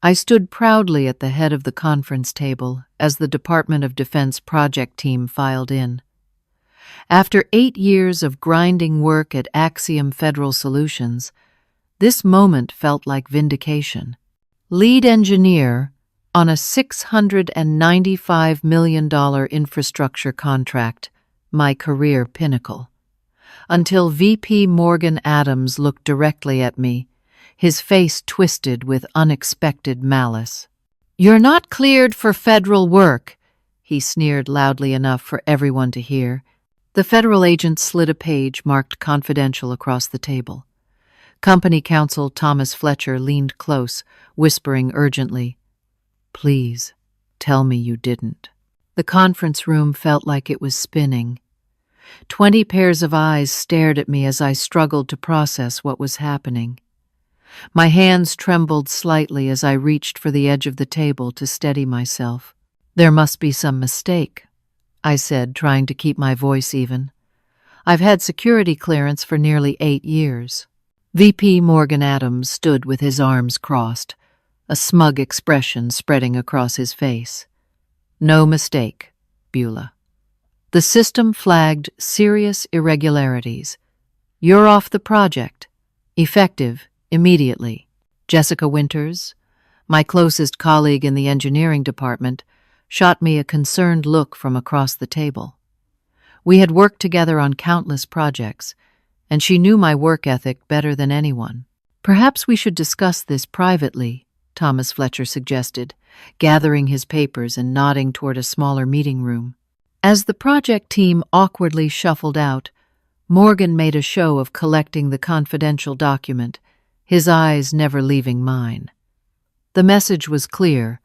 I stood proudly at the head of the conference table as the Department of Defense project team filed in. After 8 years of grinding work at Axiom Federal Solutions, this moment felt like vindication. Lead engineer on a $695 million infrastructure contract, my career pinnacle. Until VP Morgan Adams looked directly at me, his face twisted with unexpected malice. "You're not cleared for federal work," he sneered loudly enough for everyone to hear. The federal agent slid a page marked confidential across the table. Company counsel Thomas Fletcher leaned close, whispering urgently, "Please, tell me you didn't." The conference room felt like it was spinning. 20 pairs of eyes stared at me as I struggled to process what was happening. My hands trembled slightly as I reached for the edge of the table to steady myself. "There must be some mistake," I said, trying to keep my voice even. "I've had security clearance for nearly 8 years. VP Morgan Adams stood with his arms crossed, a smug expression spreading across his face. "No mistake, Beulah. The system flagged serious irregularities. You're off the project, effective immediately." Jessica Winters, my closest colleague in the engineering department, shot me a concerned look from across the table. We had worked together on countless projects, and she knew my work ethic better than anyone. "Perhaps we should discuss this privately," Thomas Fletcher suggested, gathering his papers and nodding toward a smaller meeting room. As the project team awkwardly shuffled out, Morgan made a show of collecting the confidential document, his eyes never leaving mine. The message was clear.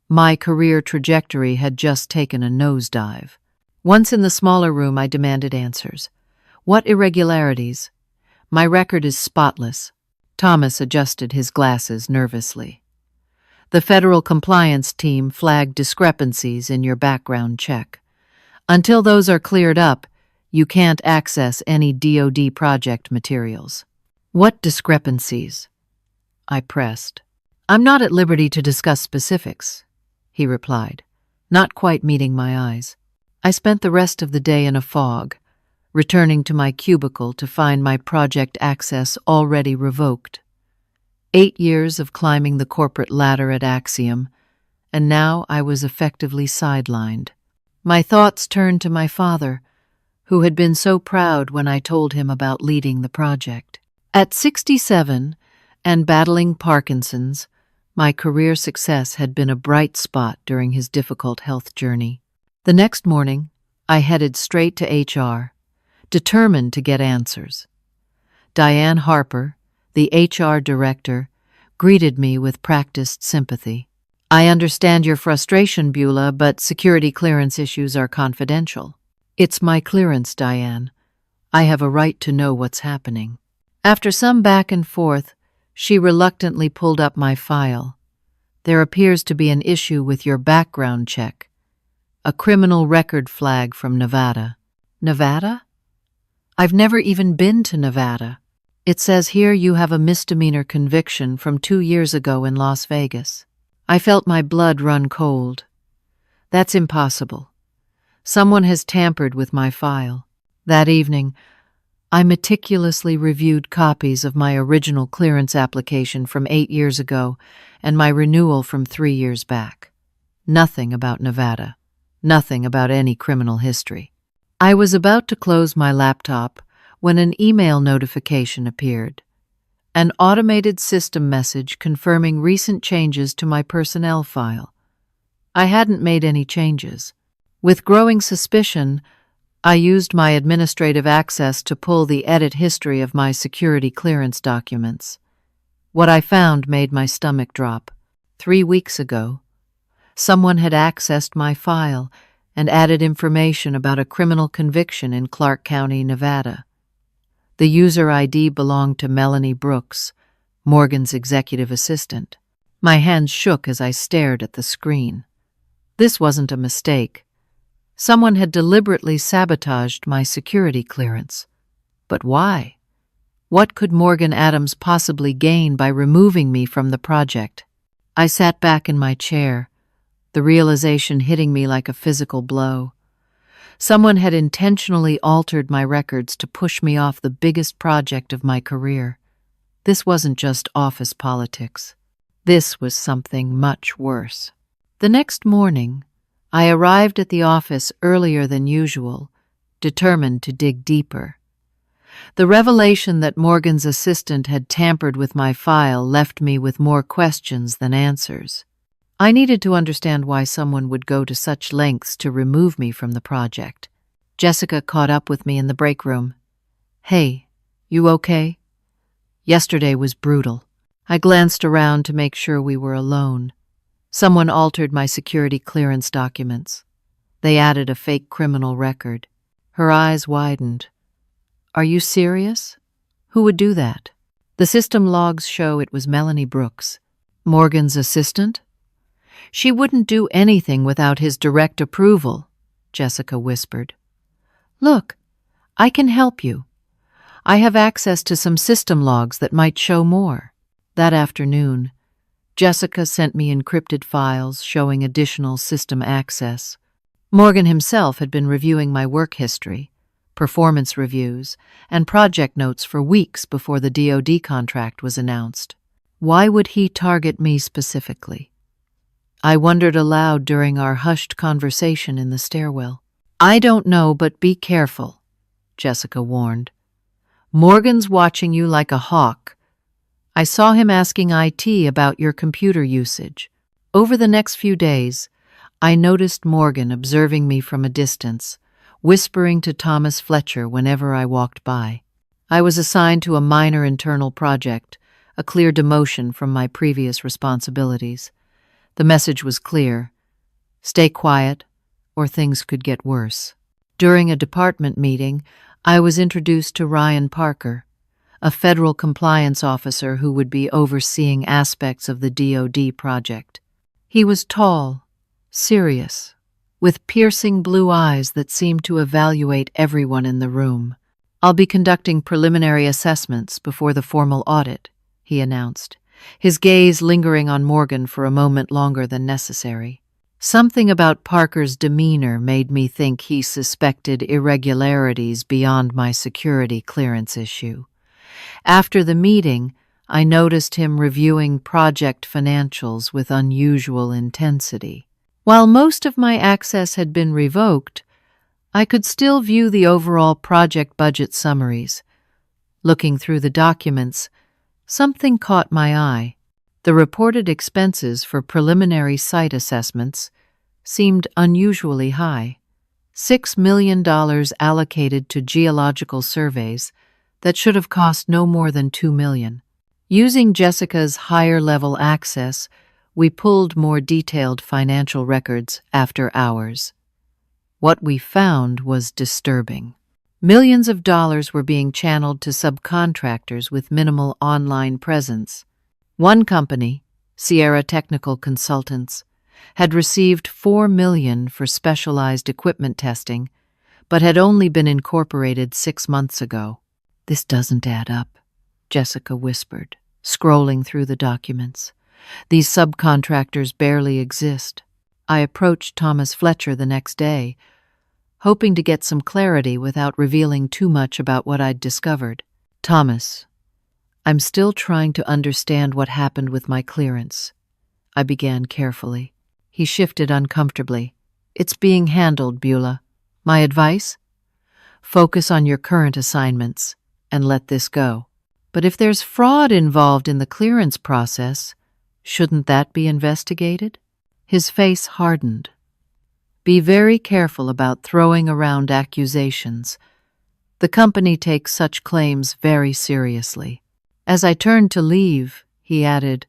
My career trajectory had just taken a nosedive. Once in the smaller room, I demanded answers. "What irregularities? My record is spotless." Thomas adjusted his glasses nervously. "The federal compliance team flagged discrepancies in your background check. Until those are cleared up, you can't access any DoD project materials." "What discrepancies?" I pressed. "I'm not at liberty to discuss specifics," he replied, not quite meeting my eyes. I spent the rest of the day in a fog, returning to my cubicle to find my project access already revoked. 8 years of climbing the corporate ladder at Axiom, and now I was effectively sidelined. My thoughts turned to my father, who had been so proud when I told him about leading the project. At 67 and battling Parkinson's, my career success had been a bright spot during his difficult health journey. The next morning, I headed straight to HR, determined to get answers. Diane Harper, the HR director, greeted me with practiced sympathy. "I understand your frustration, Beulah, but security clearance issues are confidential." "It's my clearance, Diane. I have a right to know what's happening." After some back and forth, she reluctantly pulled up my file. "There appears to be an issue with your background check. A criminal record flag from Nevada." "Nevada? I've never even been to Nevada. It says here you have a misdemeanor conviction from 2 years ago in Las Vegas." I felt my blood run cold. "That's impossible. Someone has tampered with my file." That evening, I meticulously reviewed copies of my original clearance application from 8 years ago and my renewal from 3 years back. Nothing about Nevada. Nothing about any criminal history. I was about to close my laptop when an email notification appeared. An automated system message confirming recent changes to my personnel file. I hadn't made any changes. With growing suspicion, I used my administrative access to pull the edit history of my security clearance documents. What I found made my stomach drop. 3 weeks ago, someone had accessed my file and added information about a criminal conviction in Clark County, Nevada. The user ID belonged to Melanie Brooks, Morgan's executive assistant. My hands shook as I stared at the screen. This wasn't a mistake. Someone had deliberately sabotaged my security clearance. But why? What could Morgan Adams possibly gain by removing me from the project? I sat back in my chair, the realization hitting me like a physical blow. Someone had intentionally altered my records to push me off the biggest project of my career. This wasn't just office politics. This was something much worse. The next morning, I arrived at the office earlier than usual, determined to dig deeper. The revelation that Morgan's assistant had tampered with my file left me with more questions than answers. I needed to understand why someone would go to such lengths to remove me from the project. Jessica caught up with me in the break room. "Hey, you okay?" Yesterday was brutal. I glanced around to make sure we were alone. Someone altered my security clearance documents. They added a fake criminal record. Her eyes widened. "Are you serious? Who would do that?" "The system logs show it was Melanie Brooks." "Morgan's assistant?" "She wouldn't do anything without his direct approval," Jessica whispered. "Look, I can help you. I have access to some system logs that might show more." That afternoon, Jessica sent me encrypted files showing additional system access. Morgan himself had been reviewing my work history, performance reviews, and project notes for weeks before the DoD contract was announced. Why would he target me specifically? I wondered aloud during our hushed conversation in the stairwell. "I don't know, but be careful," Jessica warned. "Morgan's watching you like a hawk. I saw him asking IT about your computer usage. Over the next few days, I noticed Morgan observing me from a distance, whispering to Thomas Fletcher whenever I walked by. I was assigned to a minor internal project, a clear demotion from my previous responsibilities. The message was clear: stay quiet, or things could get worse. During a department meeting, I was introduced to Ryan Parker, a federal compliance officer who would be overseeing aspects of the DoD project. He was tall, serious, with piercing blue eyes that seemed to evaluate everyone in the room. "I'll be conducting preliminary assessments before the formal audit," he announced, his gaze lingering on Morgan for a moment longer than necessary. Something about Parker's demeanor made me think he suspected irregularities beyond my security clearance issue. After the meeting, I noticed him reviewing project financials with unusual intensity. While most of my access had been revoked, I could still view the overall project budget summaries. Looking through the documents, something caught my eye. The reported expenses for preliminary site assessments seemed unusually high. $6 million allocated to geological surveys that should have cost no more than $2 million. Using Jessica's higher-level access, we pulled more detailed financial records after hours. What we found was disturbing. Millions of dollars were being channeled to subcontractors with minimal online presence. One company, Sierra Technical Consultants, had received $4 million for specialized equipment testing, but had only been incorporated 6 months ago. "This doesn't add up," Jessica whispered, scrolling through the documents. "These subcontractors barely exist." I approached Thomas Fletcher the next day, hoping to get some clarity without revealing too much about what I'd discovered. "Thomas, I'm still trying to understand what happened with my clearance," I began carefully. He shifted uncomfortably. "It's being handled, Beulah. My advice? Focus on your current assignments and let this go. But if there's fraud involved in the clearance process, shouldn't that be investigated?" His face hardened. "Be very careful about throwing around accusations. The company takes such claims very seriously." As I turned to leave, he added,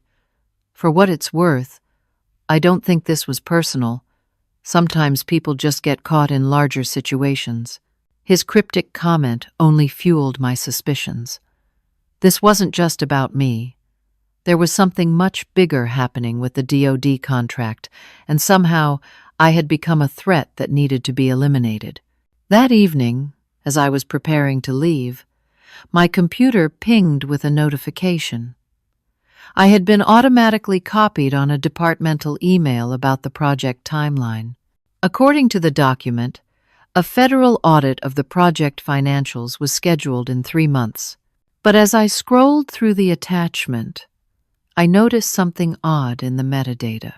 "For what it's worth, I don't think this was personal. Sometimes people just get caught in larger situations." His cryptic comment only fueled my suspicions. This wasn't just about me. There was something much bigger happening with the DoD contract, and somehow I had become a threat that needed to be eliminated. That evening, as I was preparing to leave, my computer pinged with a notification. I had been automatically copied on a departmental email about the project timeline. According to the document, a federal audit of the project financials was scheduled in 3 months. But as I scrolled through the attachment, I noticed something odd in the metadata.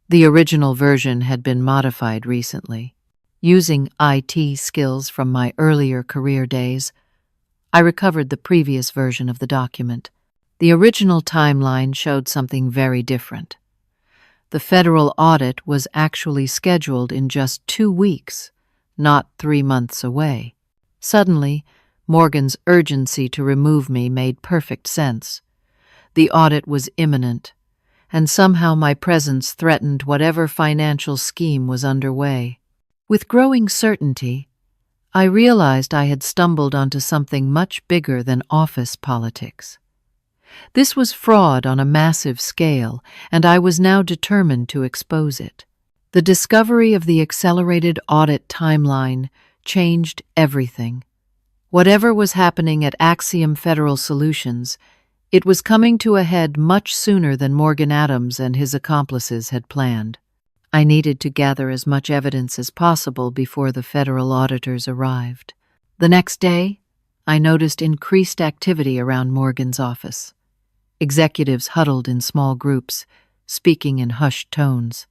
The original version had been modified recently. Using IT skills from my earlier career days, I recovered the previous version of the document. The original timeline showed something very different. The federal audit was actually scheduled in just 2 weeks, not 3 months away. Suddenly, Morgan's urgency to remove me made perfect sense. The audit was imminent, and somehow my presence threatened whatever financial scheme was underway. With growing certainty, I realized I had stumbled onto something much bigger than office politics. This was fraud on a massive scale, and I was now determined to expose it. The discovery of the accelerated audit timeline changed everything. Whatever was happening at Axiom Federal Solutions, it was coming to a head much sooner than Morgan Adams and his accomplices had planned. I needed to gather as much evidence as possible before the federal auditors arrived. The next day, I noticed increased activity around Morgan's office. Executives huddled in small groups, speaking in hushed tones.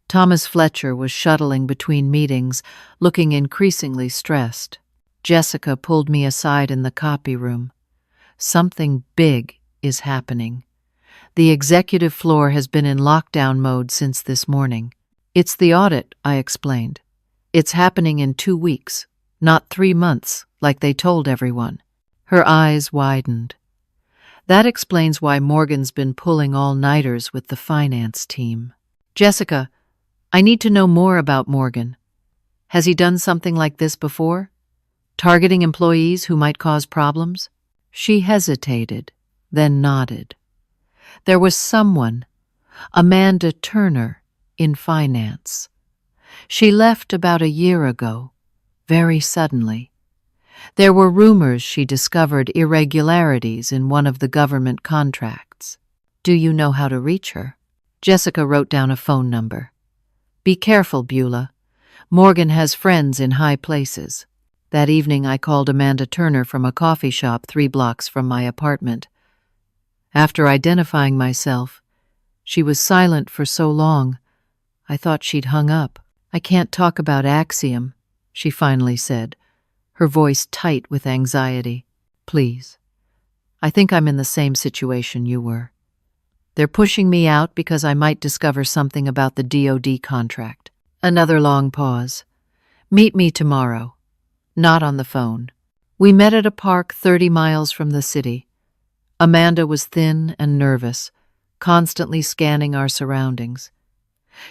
Thomas Fletcher was shuttling between meetings, looking increasingly stressed. Jessica pulled me aside in the copy room. Something big is happening. The executive floor has been in lockdown mode since this morning. It's the audit, I explained. It's happening in 2 weeks, not 3 months, like they told everyone. Her eyes widened. That explains why Morgan's been pulling all-nighters with the finance team. Jessica, I need to know more about Morgan. Has he done something like this before? Targeting employees who might cause problems? She hesitated, then nodded. There was someone, Amanda Turner, in finance. She left about a year ago, very suddenly. There were rumors she discovered irregularities in one of the government contracts. Do you know how to reach her? Jessica wrote down a phone number. Be careful, Beulah. Morgan has friends in high places. That evening I called Amanda Turner from a coffee shop 3 blocks from my apartment. After identifying myself, she was silent for so long, I thought she'd hung up. I can't talk about Axiom, she finally said, her voice tight with anxiety. Please. I think I'm in the same situation you were. They're pushing me out because I might discover something about the DoD contract. Another long pause. Meet me tomorrow. Not on the phone. We met at a park 30 miles from the city. Amanda was thin and nervous, constantly scanning our surroundings.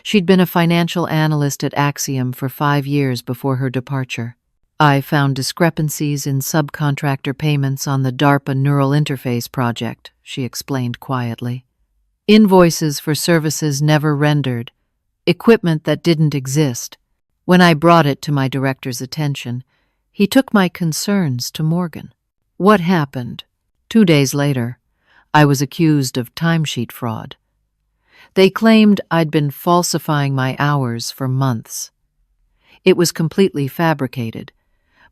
She'd been a financial analyst at Axiom for 5 years before her departure. I found discrepancies in subcontractor payments on the DARPA Neural Interface project, she explained quietly. Invoices for services never rendered, equipment that didn't exist. When I brought it to my director's attention, he took my concerns to Morgan. What happened? 2 days later, I was accused of timesheet fraud. They claimed I'd been falsifying my hours for months. It was completely fabricated,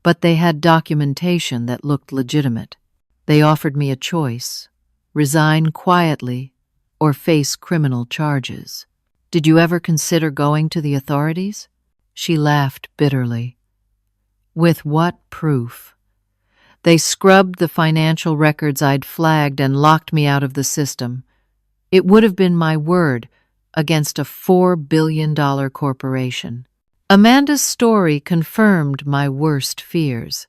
but they had documentation that looked legitimate. They offered me a choice: resign quietly or face criminal charges. Did you ever consider going to the authorities? She laughed bitterly. With what proof? They scrubbed the financial records I'd flagged and locked me out of the system. It would have been my word against a $4 billion corporation. Amanda's story confirmed my worst fears.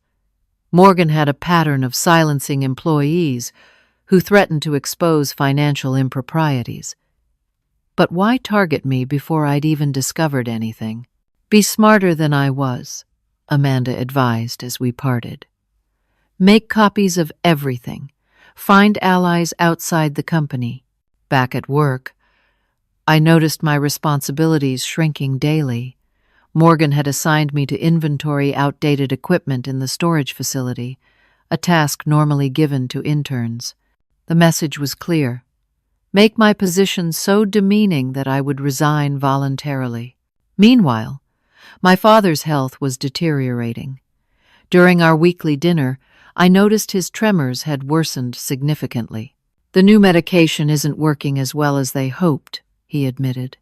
Morgan had a pattern of silencing employees who threatened to expose financial improprieties. But why target me before I'd even discovered anything? Be smarter than I was, Amanda advised as we parted. Make copies of everything. Find allies outside the company. Back at work, I noticed my responsibilities shrinking daily. Morgan had assigned me to inventory outdated equipment in the storage facility, a task normally given to interns. The message was clear: make my position so demeaning that I would resign voluntarily. Meanwhile, my father's health was deteriorating. During our weekly dinner, I noticed his tremors had worsened significantly. "The new medication isn't working as well as they hoped," he admitted.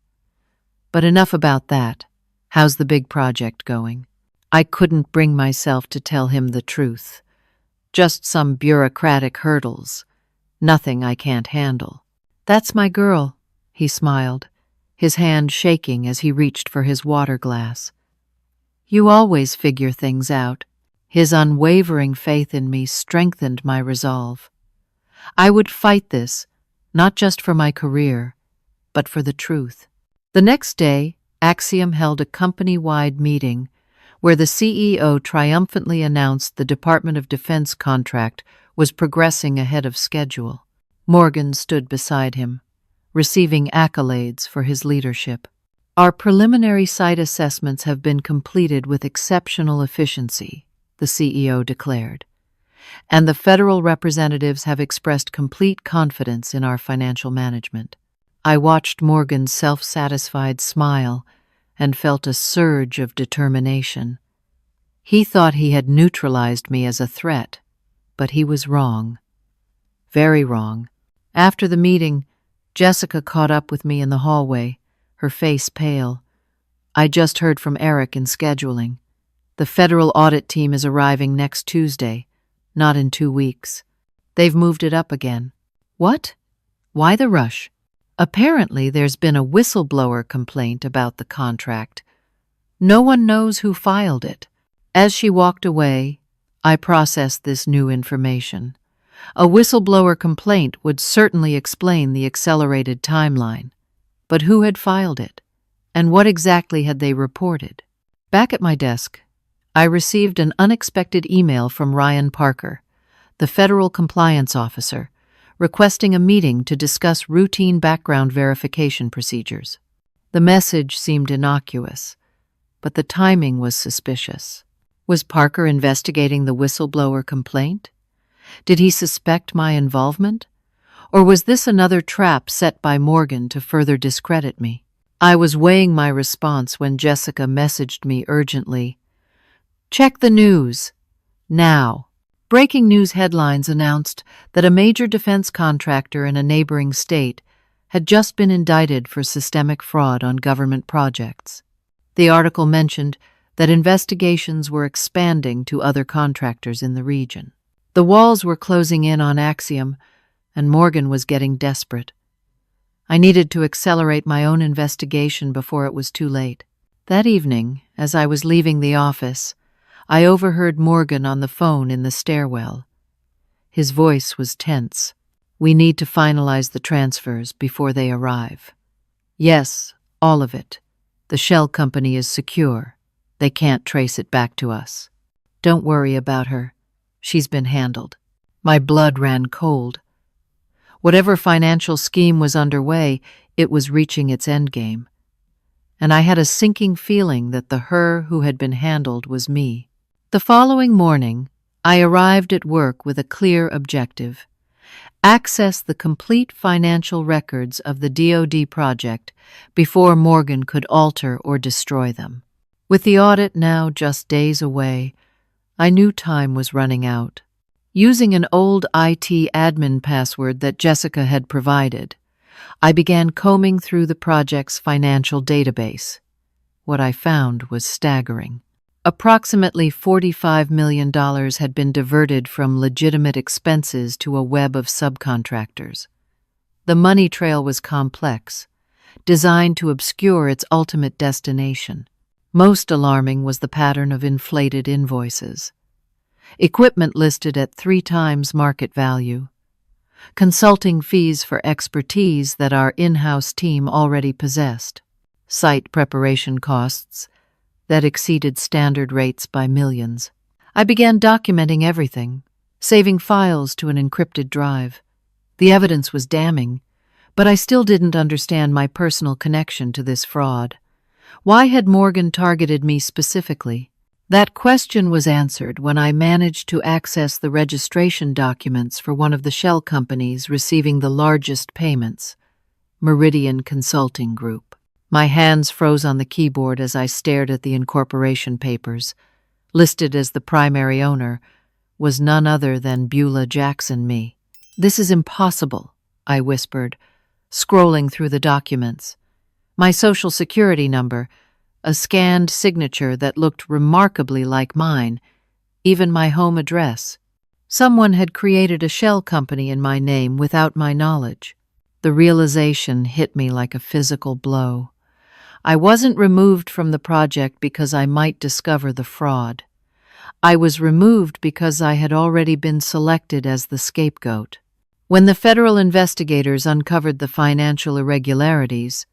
"But enough about that. How's the big project going?" I couldn't bring myself to tell him the truth. Just some bureaucratic hurdles. Nothing I can't handle. "That's my girl," he smiled, his hand shaking as he reached for his water glass. "You always figure things out." His unwavering faith in me strengthened my resolve. I would fight this, not just for my career, but for the truth. The next day, Axiom held a company-wide meeting where the CEO triumphantly announced the Department of Defense contract was progressing ahead of schedule. Morgan stood beside him, receiving accolades for his leadership. "Our preliminary site assessments have been completed with exceptional efficiency," the CEO declared, "and the federal representatives have expressed complete confidence in our financial management." I watched Morgan's self-satisfied smile and felt a surge of determination. He thought he had neutralized me as a threat, but he was wrong. Very wrong. After the meeting, Jessica caught up with me in the hallway, her face pale. "I just heard from Eric in scheduling. The federal audit team is arriving next Tuesday, not in 2 weeks. They've moved it up again." "What? Why the rush?" "Apparently there's been a whistleblower complaint about the contract. No one knows who filed it." As she walked away, I processed this new information. A whistleblower complaint would certainly explain the accelerated timeline. But who had filed it? And what exactly had they reported? Back at my desk, I received an unexpected email from Ryan Parker, the federal compliance officer, requesting a meeting to discuss routine background verification procedures. The message seemed innocuous, but the timing was suspicious. Was Parker investigating the whistleblower complaint? Did he suspect my involvement? Or was this another trap set by Morgan to further discredit me? I was weighing my response when Jessica messaged me urgently. "Check the news. Now." Breaking news headlines announced that a major defense contractor in a neighboring state had just been indicted for systemic fraud on government projects. The article mentioned that investigations were expanding to other contractors in the region. The walls were closing in on Axiom, and Morgan was getting desperate. I needed to accelerate my own investigation before it was too late. That evening, as I was leaving the office, I overheard Morgan on the phone in the stairwell. His voice was tense. "We need to finalize the transfers before they arrive." "Yes, all of it. The shell company is secure. They can't trace it back to us." "Don't worry about her. She's been handled." My blood ran cold. Whatever financial scheme was underway, it was reaching its endgame. And I had a sinking feeling that the her who had been handled was me. The following morning, I arrived at work with a clear objective: access the complete financial records of the DoD project before Morgan could alter or destroy them. With the audit now just days away, I knew time was running out. Using an old IT admin password that Jessica had provided, I began combing through the project's financial database. What I found was staggering. Approximately $45 million had been diverted from legitimate expenses to a web of subcontractors. The money trail was complex, designed to obscure its ultimate destination. Most alarming was the pattern of inflated invoices. Equipment listed at 3 times market value. Consulting fees for expertise that our in-house team already possessed. Site preparation costs that exceeded standard rates by millions. I began documenting everything, saving files to an encrypted drive. The evidence was damning, but I still didn't understand my personal connection to this fraud. Why had Morgan targeted me specifically? That question was answered when I managed to access the registration documents for one of the shell companies receiving the largest payments, Meridian Consulting Group. My hands froze on the keyboard as I stared at the incorporation papers. Listed as the primary owner was none other than Beulah Jackson me. "This is impossible," I whispered, scrolling through the documents. My social security number, a scanned signature that looked remarkably like mine, even my home address. Someone had created a shell company in my name without my knowledge. The realization hit me like a physical blow. I wasn't removed from the project because I might discover the fraud. I was removed because I had already been selected as the scapegoat. When the federal investigators uncovered the financial irregularities,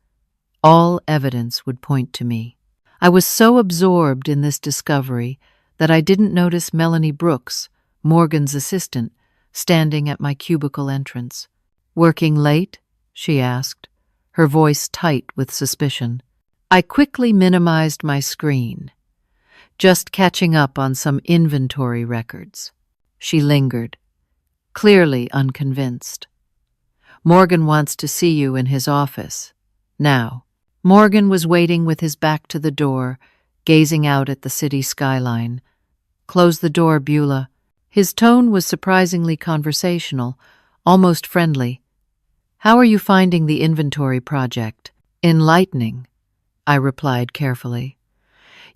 all evidence would point to me. I was so absorbed in this discovery that I didn't notice Melanie Brooks, Morgan's assistant, standing at my cubicle entrance. "Working late?" she asked, her voice tight with suspicion. I quickly minimized my screen, just catching up on some inventory records. She lingered, clearly unconvinced. "Morgan wants to see you in his office. Now." Morgan was waiting with his back to the door, gazing out at the city skyline. "Close the door, Beulah." His tone was surprisingly conversational, almost friendly. "How are you finding the inventory project?" "Enlightening," I replied carefully.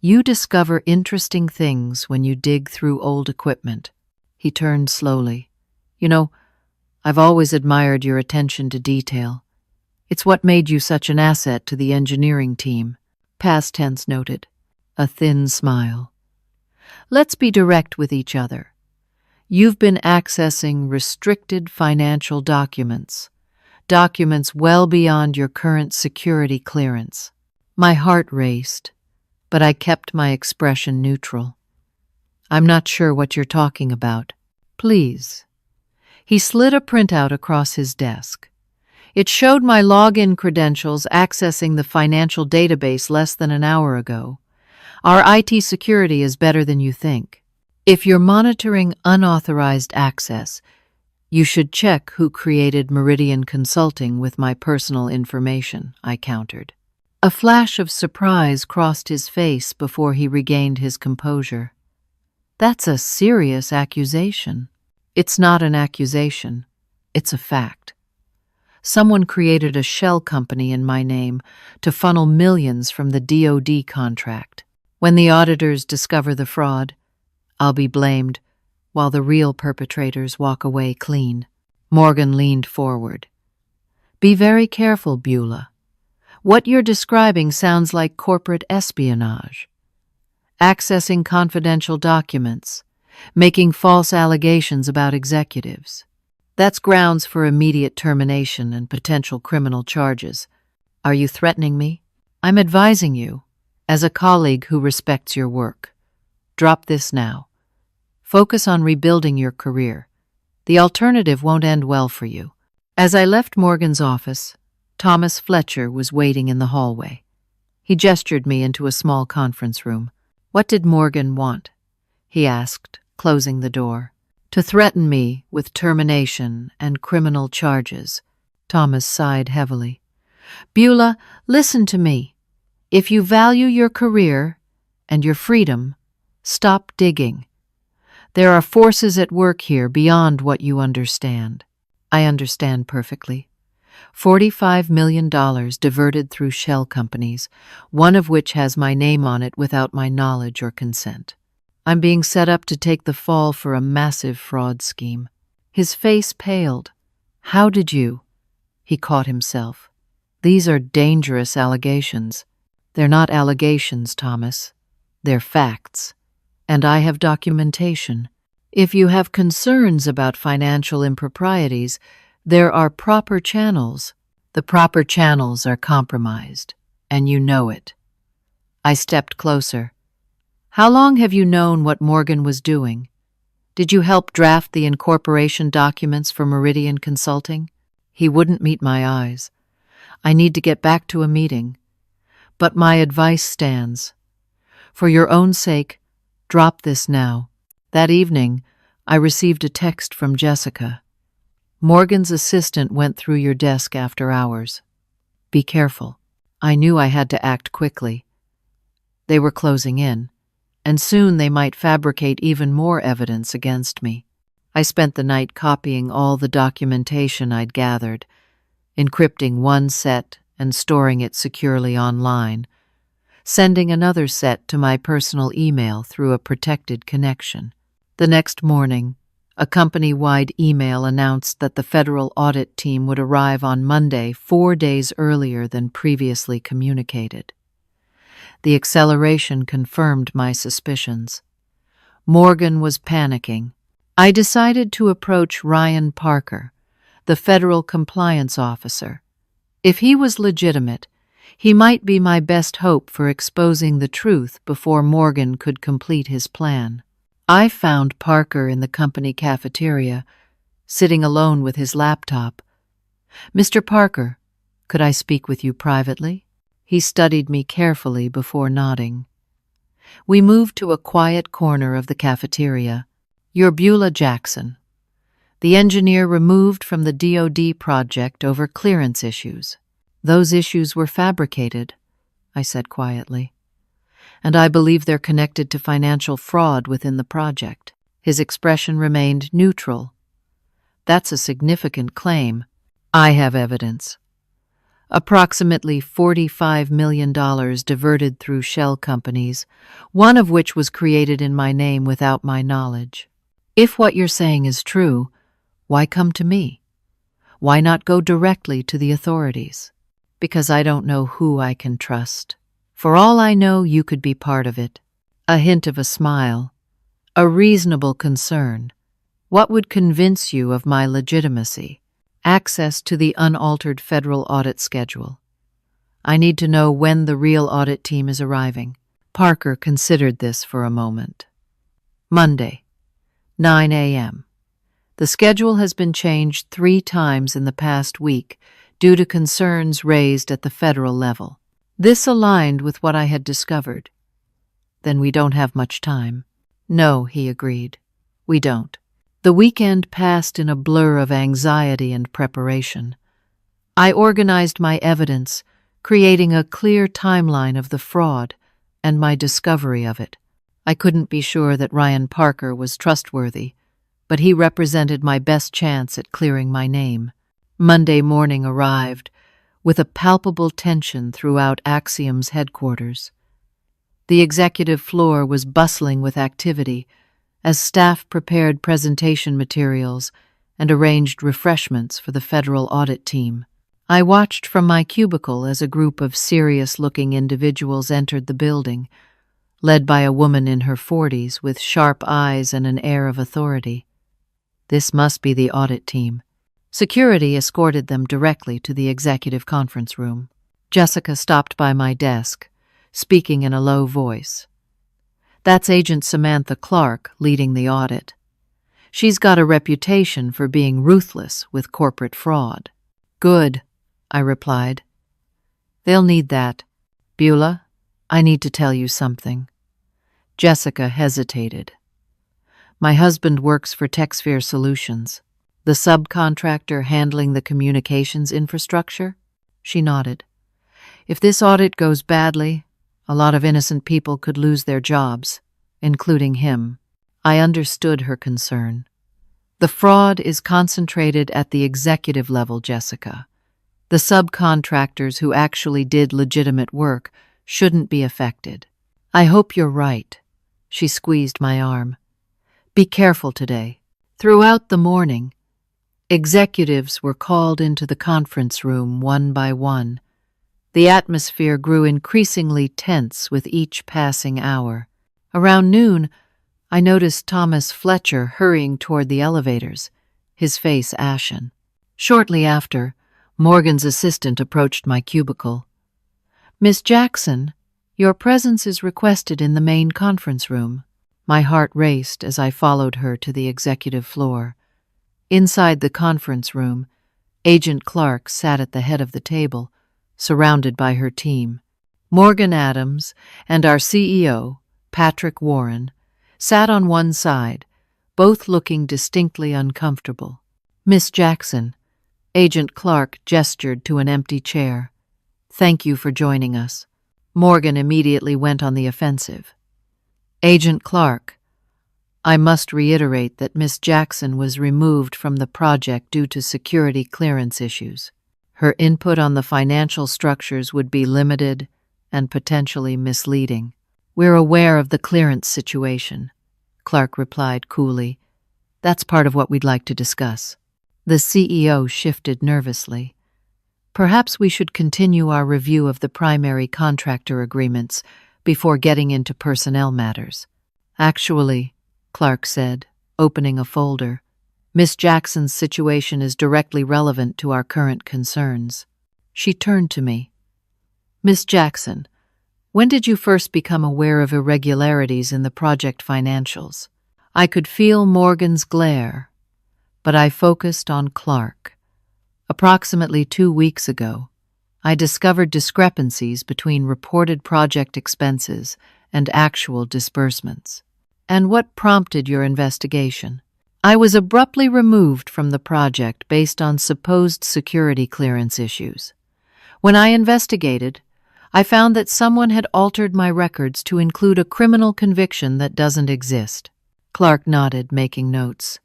"You discover interesting things when you dig through old equipment." He turned slowly. "You know, I've always admired your attention to detail. It's what made you such an asset to the engineering team." Past tense noted. A thin smile. "Let's be direct with each other. You've been accessing restricted financial documents well beyond your current security clearance." My heart raced, but I kept my expression neutral. "I'm not sure what you're talking about." "Please." He slid a printout across his desk. It showed my login credentials accessing the financial database less than an hour ago. "Our IT security is better than you think. If you're monitoring unauthorized access, you should check who created Meridian Consulting with my personal information," I countered. A flash of surprise crossed his face before he regained his composure. "That's a serious accusation." "It's not an accusation. It's a fact. Someone created a shell company in my name to funnel millions from the DoD contract. When the auditors discover the fraud, I'll be blamed, while the real perpetrators walk away clean." Morgan leaned forward. "Be very careful, Beulah. What you're describing sounds like corporate espionage. Accessing confidential documents, making false allegations about executives. That's grounds for immediate termination and potential criminal charges. Are you threatening me? I'm advising you, as a colleague who respects your work. Drop this now. Focus on rebuilding your career. The alternative won't end well for you." As I left Morgan's office, Thomas Fletcher was waiting in the hallway. He gestured me into a small conference room. "What did Morgan want?" he asked, closing the door. "To threaten me with termination and criminal charges." Thomas sighed heavily. "Beulah, listen to me. If you value your career and your freedom, stop digging. There are forces at work here beyond what you understand." "I understand perfectly. $45 million diverted through shell companies, one of which has my name on it without my knowledge or consent. I'm being set up to take the fall for a massive fraud scheme." His face paled. "How did you?" He caught himself. "These are dangerous allegations." "They're not allegations, Thomas. They're facts. And I have documentation. If you have concerns about financial improprieties, there are proper channels. The proper channels are compromised, and you know it." I stepped closer. "How long have you known what Morgan was doing? Did you help draft the incorporation documents for Meridian Consulting?" He wouldn't meet my eyes. "I need to get back to a meeting. But my advice stands. For your own sake, Drop this now. That evening, I received a text from Jessica. Morgan's assistant went through your desk after hours. Be careful. I knew I had to act quickly. They were closing in, and soon they might fabricate even more evidence against me. I spent the night copying all the documentation I'd gathered, encrypting one set and storing it securely online, sending another set to my personal email through a protected connection. The next morning, a company-wide email announced that the federal audit team would arrive on Monday 4 days earlier than previously communicated. The acceleration confirmed my suspicions. Morgan was panicking. I decided to approach Ryan Parker, the federal compliance officer. If he was legitimate, he might be my best hope for exposing the truth before Morgan could complete his plan. I found Parker in the company cafeteria, sitting alone with his laptop. "Mr. Parker, could I speak with you privately?" He studied me carefully before nodding. We moved to a quiet corner of the cafeteria. "You're Beulah Jackson, the engineer removed from the DoD project over clearance issues." "Those issues were fabricated," I said quietly, "and I believe they're connected to financial fraud within the project." His expression remained neutral. "That's a significant claim." "I have evidence. Approximately $45 million diverted through shell companies, one of which was created in my name without my knowledge. If what you're saying is true, why come to me? Why not go directly to the authorities?" "Because I don't know who I can trust. For all I know, you could be part of it." A hint of a smile. "A reasonable concern. What would convince you of my legitimacy?" "Access to the unaltered federal audit schedule. I need to know when the real audit team is arriving." Parker considered this for a moment. "Monday, 9 a.m. The schedule has been changed 3 times in the past week due to concerns raised at the federal level." This aligned with what I had discovered. "Then we don't have much time." "No," he agreed. "We don't." The weekend passed in a blur of anxiety and preparation. I organized my evidence, creating a clear timeline of the fraud and my discovery of it. I couldn't be sure that Ryan Parker was trustworthy, but he represented my best chance at clearing my name. Monday morning arrived, with a palpable tension throughout Axiom's headquarters. The executive floor was bustling with activity as staff prepared presentation materials and arranged refreshments for the federal audit team. I watched from my cubicle as a group of serious-looking individuals entered the building, led by a woman in her 40s with sharp eyes and an air of authority. This must be the audit team. Security escorted them directly to the executive conference room. Jessica stopped by my desk, speaking in a low voice. "That's Agent Samantha Clark leading the audit. She's got a reputation for being ruthless with corporate fraud." "Good," I replied. "They'll need that. Beulah, I need to tell you something." Jessica hesitated. "My husband works for TechSphere Solutions, the subcontractor handling the communications infrastructure." She nodded. "If this audit goes badly, a lot of innocent people could lose their jobs, including him." I understood her concern. "The fraud is concentrated at the executive level, Jessica. The subcontractors who actually did legitimate work shouldn't be affected." "I hope you're right." She squeezed my arm. "Be careful today." Throughout the morning, executives were called into the conference room one by one. The atmosphere grew increasingly tense with each passing hour. Around noon, I noticed Thomas Fletcher hurrying toward the elevators, his face ashen. Shortly after, Morgan's assistant approached my cubicle. "Miss Jackson, your presence is requested in the main conference room." My heart raced as I followed her to the executive floor. Inside the conference room, Agent Clark sat at the head of the table, surrounded by her team. Morgan Adams and our CEO, Patrick Warren, sat on one side, both looking distinctly uncomfortable. "Miss Jackson," Agent Clark gestured to an empty chair. "Thank you for joining us." Morgan immediately went on the offensive. "Agent Clark, I must reiterate that Miss Jackson was removed from the project due to security clearance issues. Her input on the financial structures would be limited and potentially misleading." "We're aware of the clearance situation," Clark replied coolly. "That's part of what we'd like to discuss." The CEO shifted nervously. "Perhaps we should continue our review of the primary contractor agreements before getting into personnel matters." "Actually," Clark said, opening a folder, "Miss Jackson's situation is directly relevant to our current concerns." She turned to me. "Miss Jackson, when did you first become aware of irregularities in the project financials?" I could feel Morgan's glare, but I focused on Clark. "Approximately 2 weeks ago, I discovered discrepancies between reported project expenses and actual disbursements." "And what prompted your investigation?" "I was abruptly removed from the project based on supposed security clearance issues. When I investigated, I found that someone had altered my records to include a criminal conviction that doesn't exist." Clark nodded, making notes.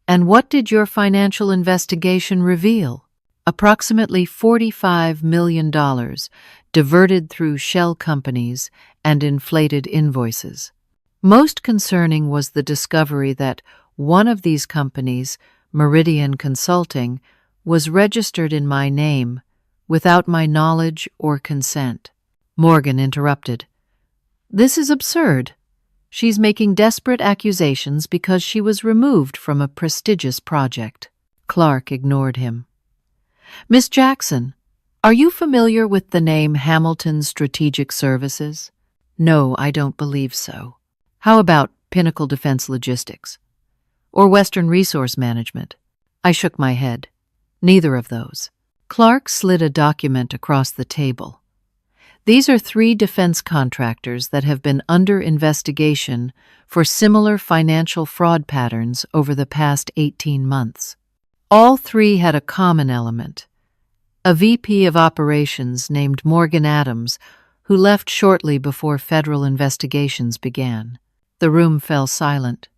"And what did your financial investigation reveal?" "Approximately $45 million diverted through shell companies and inflated invoices. Most concerning was the discovery that one of these companies, Meridian Consulting, was registered in my name without my knowledge or consent." Morgan interrupted. "This is absurd. She's making desperate accusations because she was removed from a prestigious project." Clark ignored him. "Miss Jackson, are you familiar with the name Hamilton Strategic Services?" "No, I don't believe so." "How about Pinnacle Defense Logistics? Or Western Resource Management?" I shook my head. "Neither of those." Clark slid a document across the table. "These are 3 defense contractors that have been under investigation for similar financial fraud patterns over the past 18 months. All 3 had a common element: a VP of operations named Morgan Adams, who left shortly before federal investigations began." The room fell silent.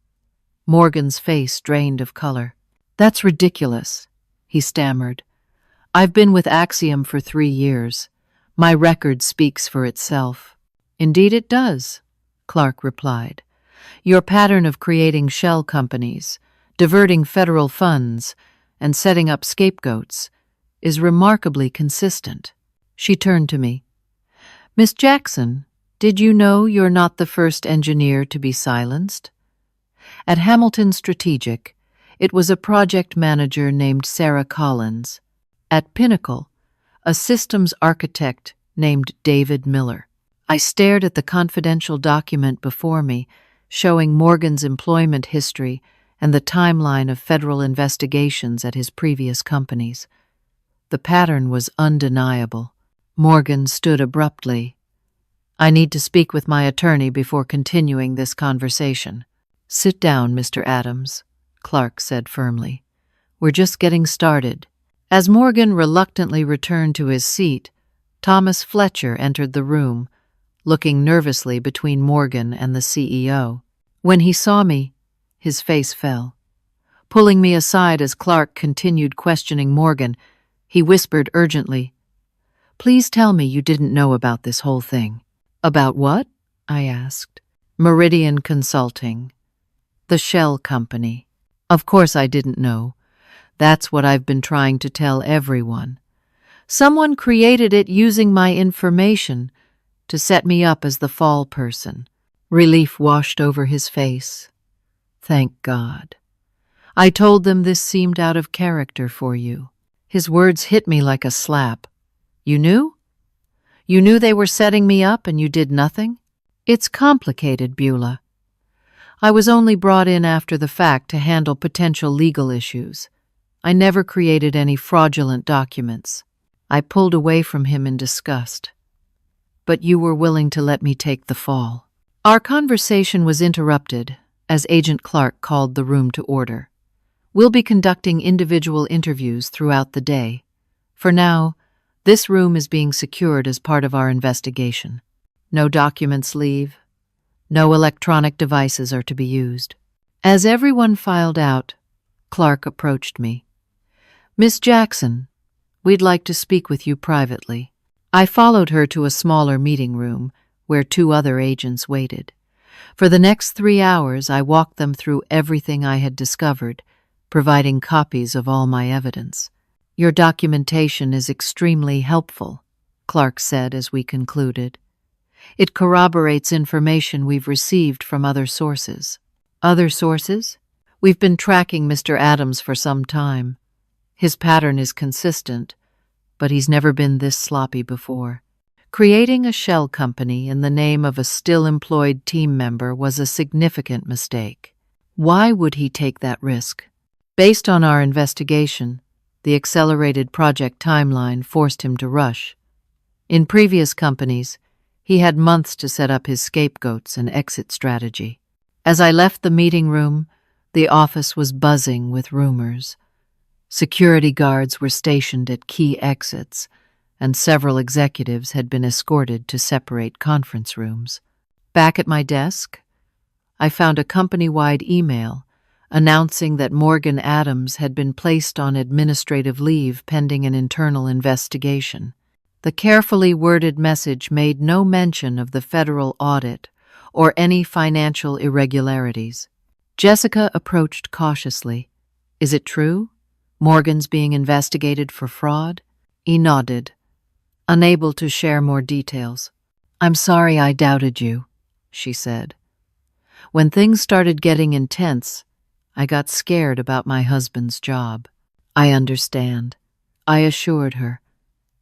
Morgan's face drained of color. "That's ridiculous," he stammered. "I've been with Axiom for 3 years. My record speaks for itself." "Indeed it does," Clark replied. "Your pattern of creating shell companies, diverting federal funds, and setting up scapegoats is remarkably consistent." She turned to me. "Miss Jackson, did you know you're not the first engineer to be silenced? At Hamilton Strategic, it was a project manager named Sarah Collins. At Pinnacle, a systems architect named David Miller." I stared at the confidential document before me, showing Morgan's employment history and the timeline of federal investigations at his previous companies. The pattern was undeniable. Morgan stood abruptly. "I need to speak with my attorney before continuing this conversation." "Sit down, Mr. Adams," Clark said firmly. "We're just getting started." As Morgan reluctantly returned to his seat, Thomas Fletcher entered the room, looking nervously between Morgan and the CEO. When he saw me, his face fell. Pulling me aside as Clark continued questioning Morgan, he whispered urgently, "Please tell me you didn't know about this whole thing." "About what?" I asked. "Meridian Consulting. The shell company." "Of course I didn't know. That's what I've been trying to tell everyone. Someone created it using my information to set me up as the fall person." Relief washed over his face. "Thank God. I told them this seemed out of character for you." His words hit me like a slap. "You knew? You knew they were setting me up and you did nothing?" "It's complicated, Beulah. I was only brought in after the fact to handle potential legal issues. I never created any fraudulent documents." I pulled away from him in disgust. "But you were willing to let me take the fall." Our conversation was interrupted as Agent Clark called the room to order. We'll be conducting individual interviews throughout the day. For now, this room is being secured as part of our investigation. No documents leave. No electronic devices are to be used. As everyone filed out, Clark approached me. "Miss Jackson, we'd like to speak with you privately." I followed her to a smaller meeting room where 2 other agents waited. For the next 3 hours, I walked them through everything I had discovered, providing copies of all my evidence. "Your documentation is extremely helpful," Clark said as we concluded. "It corroborates information we've received from other sources." "Other sources?" "We've been tracking Mr. Adams for some time. His pattern is consistent, but he's never been this sloppy before. Creating a shell company in the name of a still-employed team member was a significant mistake. Why would he take that risk? Based on our investigation, the accelerated project timeline forced him to rush. In previous companies, he had months to set up his scapegoats and exit strategy. As I left the meeting room, the office was buzzing with rumors. Security guards were stationed at key exits, and several executives had been escorted to separate conference rooms. Back at my desk, I found a company-wide email announcing that Morgan Adams had been placed on administrative leave pending an internal investigation. The carefully worded message made no mention of the federal audit or any financial irregularities. Jessica approached cautiously. "Is it true? Morgan's being investigated for fraud?" He nodded, unable to share more details. "I'm sorry I doubted you," she said. "When things started getting intense, I got scared about my husband's job." "I understand," I assured her.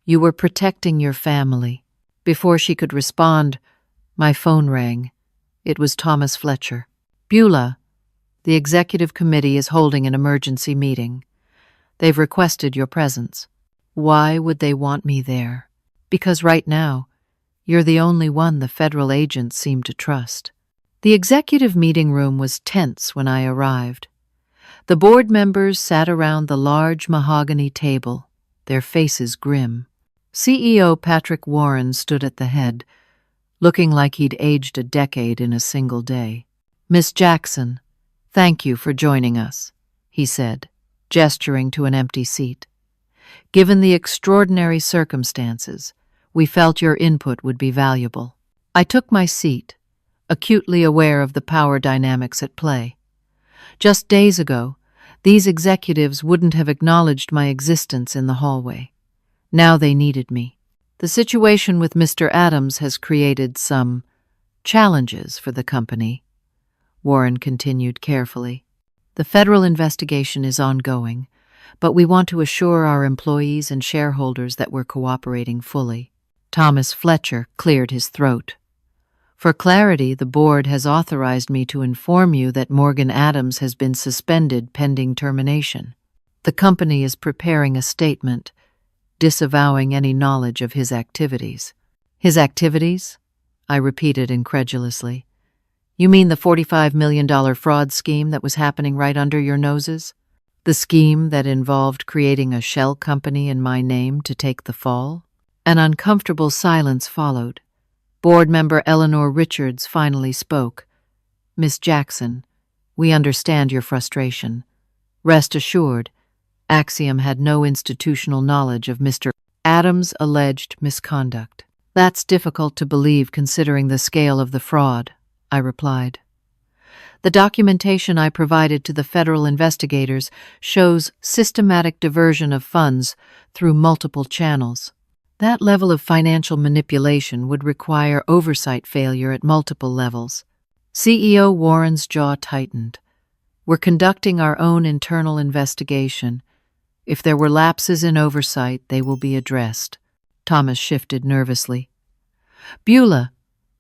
"You were protecting your family." Before she could respond, my phone rang. It was Thomas Fletcher. "Beulah, the executive committee is holding an emergency meeting. They've requested your presence." "Why would they want me there?" "Because right now, you're the only one the federal agents seem to trust." The executive meeting room was tense when I arrived. The board members sat around the large mahogany table, their faces grim. CEO Patrick Warren stood at the head, looking like he'd aged a decade in a single day. "Miss Jackson, thank you for joining us," he said, gesturing to an empty seat. "Given the extraordinary circumstances, we felt your input would be valuable." I took my seat, acutely aware of the power dynamics at play. Just days ago, these executives wouldn't have acknowledged my existence in the hallway. Now they needed me. "The situation with Mr. Adams has created some challenges for the company," Warren continued carefully. "The federal investigation is ongoing, but we want to assure our employees and shareholders that we're cooperating fully." Thomas Fletcher cleared his throat. "For clarity, the board has authorized me to inform you that Morgan Adams has been suspended pending termination. The company is preparing a statement disavowing any knowledge of his activities." "His activities?" I repeated incredulously. "You mean the $45 million fraud scheme that was happening right under your noses? The scheme that involved creating a shell company in my name to take the fall?" An uncomfortable silence followed. Board member Eleanor Richards finally spoke. "Miss Jackson, we understand your frustration. Rest assured, Axiom had no institutional knowledge of Mr. Adams' alleged misconduct." "That's difficult to believe considering the scale of the fraud," I replied. "The documentation I provided to the federal investigators shows systematic diversion of funds through multiple channels. That level of financial manipulation would require oversight failure at multiple levels." CEO Warren's jaw tightened. "We're conducting our own internal investigation. If there were lapses in oversight, they will be addressed." Thomas shifted nervously. "Beulah,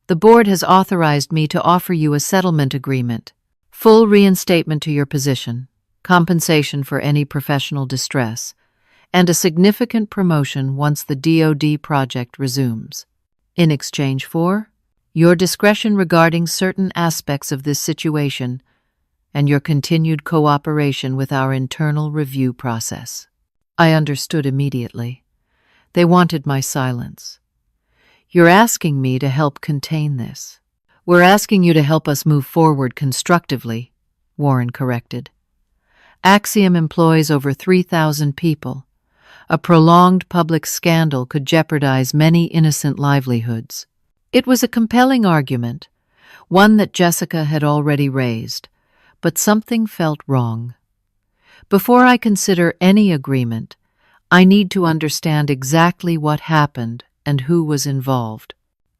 the board has authorized me to offer you a settlement agreement, full reinstatement to your position, compensation for any professional distress, and a significant promotion once the DoD project resumes. In exchange for, your discretion regarding certain aspects of this situation, and your continued cooperation with our internal review process." I understood immediately. They wanted my silence. "You're asking me to help contain this." "We're asking you to help us move forward constructively," Warren corrected. "Axiom employs over 3,000 people. A prolonged public scandal could jeopardize many innocent livelihoods." It was a compelling argument, one that Jessica had already raised, but something felt wrong. Before I consider any agreement, I need to understand exactly what happened and who was involved.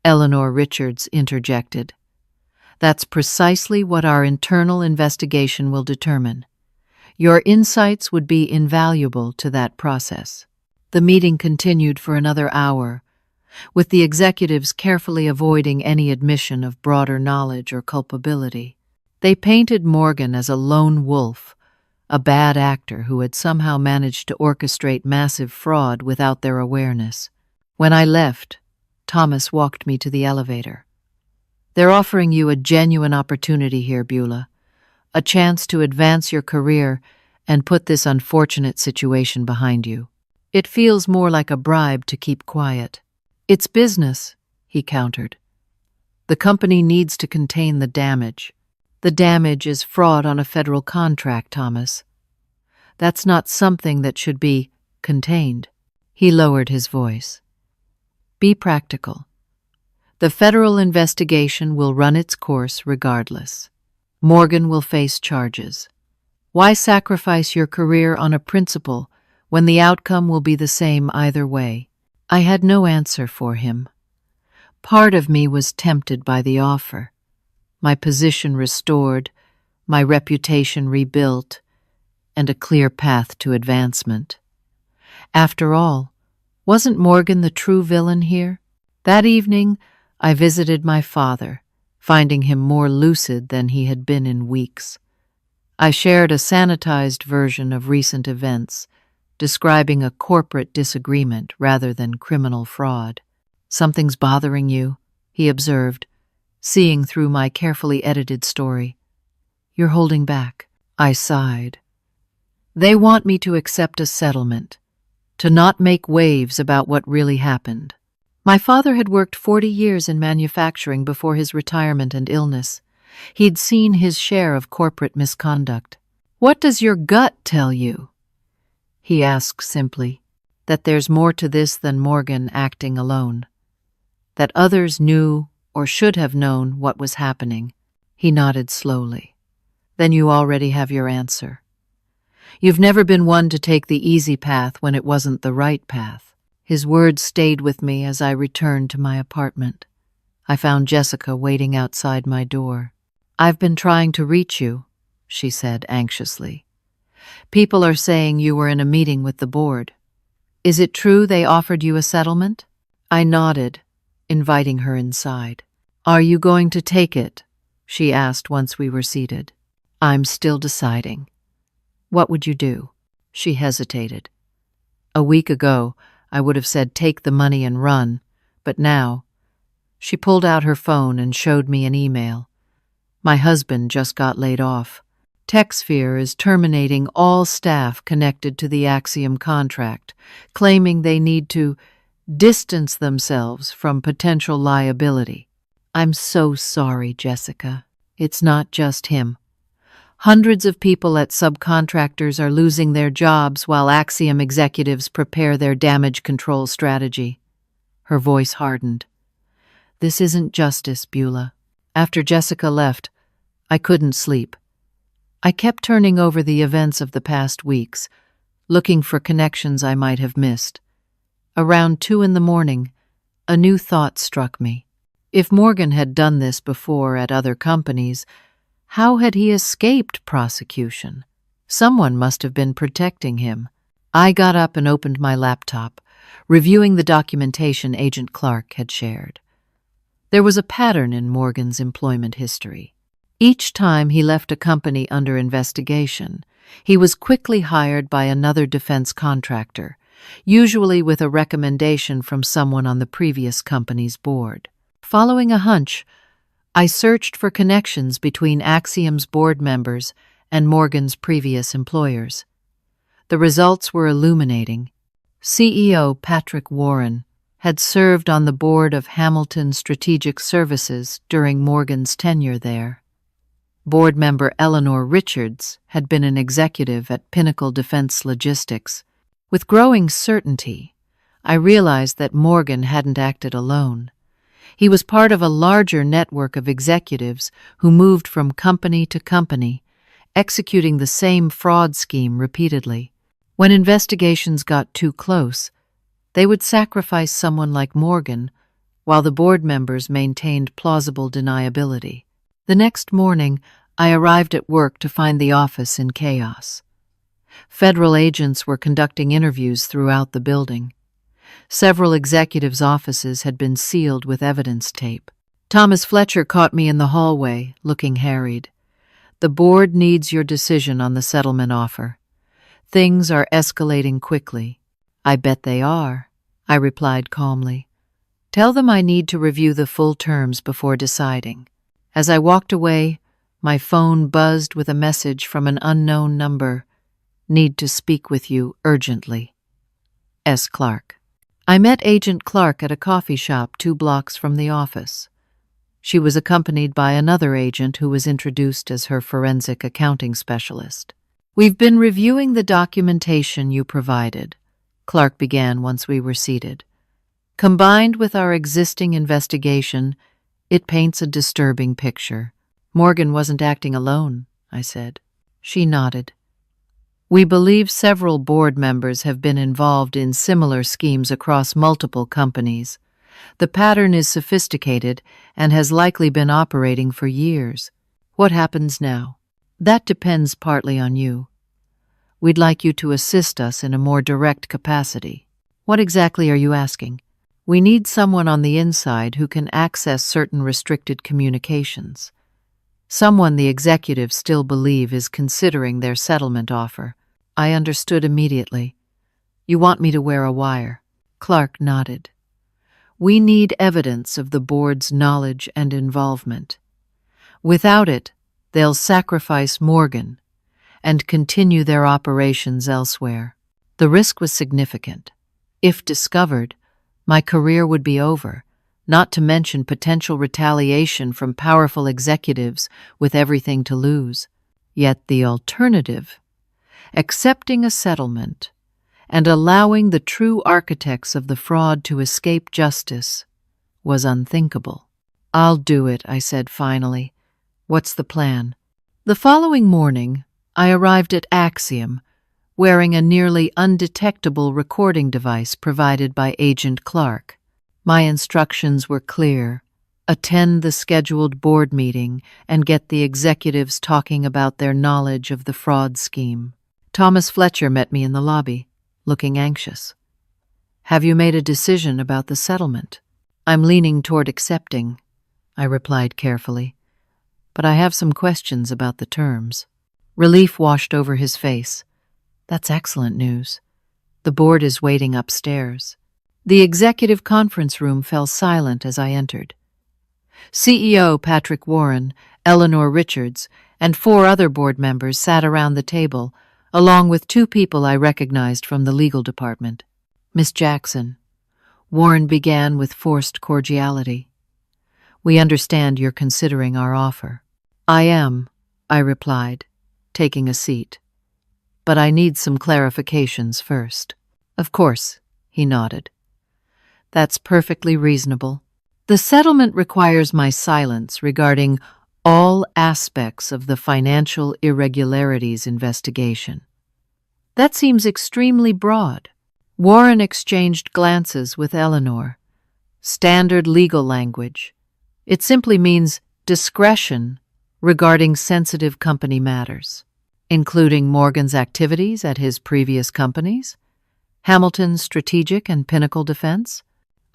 Eleanor Richards interjected. "That's precisely what our internal investigation will determine. Your insights would be invaluable to that process." The meeting continued for another hour, with the executives carefully avoiding any admission of broader knowledge or culpability. They painted Morgan as a lone wolf, a bad actor who had somehow managed to orchestrate massive fraud without their awareness. When I left, Thomas walked me to the elevator. "They're offering you a genuine opportunity here, Beulah, a chance to advance your career and put this unfortunate situation behind you. It feels more like a bribe to keep quiet." "It's business," he countered. "The company needs to contain the damage. The damage is fraud on a federal contract, Thomas. That's not something that should be contained." He lowered his voice. "Be practical. The federal investigation will run its course regardless. Morgan will face charges. Why sacrifice your career on a principle when the outcome will be the same either way?" I had no answer for him. Part of me was tempted by the offer. My position restored, my reputation rebuilt, and a clear path to advancement. After all, wasn't Morgan the true villain here? That evening, I visited my father, finding him more lucid than he had been in weeks. I shared a sanitized version of recent events, describing a corporate disagreement rather than criminal fraud. "Something's bothering you," he observed, seeing through my carefully edited story. "You're holding back." I sighed. "They want me to accept a settlement, to not make waves about what really happened." My father had worked 40 years in manufacturing before his retirement and illness. He'd seen his share of corporate misconduct. "What does your gut tell you?" he asked simply. "That there's more to this than Morgan acting alone. That others knew or should have known what was happening." He nodded slowly. "Then you already have your answer. You've never been one to take the easy path when it wasn't the right path." His words stayed with me as I returned to my apartment. I found Jessica waiting outside my door. "I've been trying to reach you," she said anxiously. "People are saying you were in a meeting with the board. Is it true they offered you a settlement?" I nodded, inviting her inside. "Are you going to take it?" she asked once we were seated. "I'm still deciding." "What would you do?" She hesitated. A week ago, I would have said take the money and run, but now... She pulled out her phone and showed me an email. "My husband just got laid off. TechSphere is terminating all staff connected to the Axiom contract, claiming they need to distance themselves from potential liability." "I'm so sorry, Jessica. It's not just him. Hundreds of people at subcontractors are losing their jobs while Axiom executives prepare their damage control strategy." Her voice hardened. "This isn't justice, Beulah." After Jessica left, I couldn't sleep. I kept turning over the events of the past weeks, looking for connections I might have missed. Around 2 a.m, a new thought struck me. If Morgan had done this before at other companies, how had he escaped prosecution? Someone must have been protecting him. I got up and opened my laptop, reviewing the documentation Agent Clark had shared. There was a pattern in Morgan's employment history. Each time he left a company under investigation, he was quickly hired by another defense contractor, usually with a recommendation from someone on the previous company's board. Following a hunch, I searched for connections between Axiom's board members and Morgan's previous employers. The results were illuminating. CEO Patrick Warren had served on the board of Hamilton Strategic Services during Morgan's tenure there. Board member Eleanor Richards had been an executive at Pinnacle Defense Logistics. With growing certainty, I realized that Morgan hadn't acted alone. He was part of a larger network of executives who moved from company to company, executing the same fraud scheme repeatedly. When investigations got too close, they would sacrifice someone like Morgan, while the board members maintained plausible deniability. The next morning, I arrived at work to find the office in chaos. Federal agents were conducting interviews throughout the building. Several executives' offices had been sealed with evidence tape. Thomas Fletcher caught me in the hallway, looking harried. "The board needs your decision on the settlement offer. Things are escalating quickly." "I bet they are," I replied calmly. "Tell them I need to review the full terms before deciding." As I walked away, my phone buzzed with a message from an unknown number. "Need to speak with you urgently. S. Clark." I met Agent Clark at a coffee shop 2 blocks from the office. She was accompanied by another agent who was introduced as her forensic accounting specialist. "We've been reviewing the documentation you provided," Clark began once we were seated. "Combined with our existing investigation, it paints a disturbing picture." "Morgan wasn't acting alone," I said. She nodded. "We believe several board members have been involved in similar schemes across multiple companies. The pattern is sophisticated and has likely been operating for years." "What happens now?" "That depends partly on you. We'd like you to assist us in a more direct capacity." "What exactly are you asking?" "We need someone on the inside who can access certain restricted communications. Someone the executives still believe is considering their settlement offer." I understood immediately. "You want me to wear a wire?" Clark nodded. "We need evidence of the board's knowledge and involvement. Without it, they'll sacrifice Morgan and continue their operations elsewhere." The risk was significant. If discovered, my career would be over, not to mention potential retaliation from powerful executives with everything to lose. Yet the alternative, accepting a settlement and allowing the true architects of the fraud to escape justice, was unthinkable. "I'll do it," I said finally. "What's the plan?" The following morning, I arrived at Axiom, wearing a nearly undetectable recording device provided by Agent Clark. My instructions were clear: attend the scheduled board meeting and get the executives talking about their knowledge of the fraud scheme. Thomas Fletcher met me in the lobby, looking anxious. "Have you made a decision about the settlement?" "I'm leaning toward accepting," I replied carefully, "but I have some questions about the terms." Relief washed over his face. "That's excellent news. The board is waiting upstairs." The executive conference room fell silent as I entered. CEO Patrick Warren, Eleanor Richards, and 4 other board members sat around the table, along with 2 people I recognized from the legal department. "Miss Jackson," Warren began with forced cordiality, "we understand you're considering our offer." "I am," I replied, taking a seat. "But I need some clarifications first." "Of course," he nodded. "That's perfectly reasonable. The settlement requires my silence regarding all aspects of the financial irregularities investigation." "That seems extremely broad." Warren exchanged glances with Eleanor. "Standard legal language. It simply means discretion regarding sensitive company matters, including Morgan's activities at his previous companies, Hamilton's Strategic and Pinnacle Defense."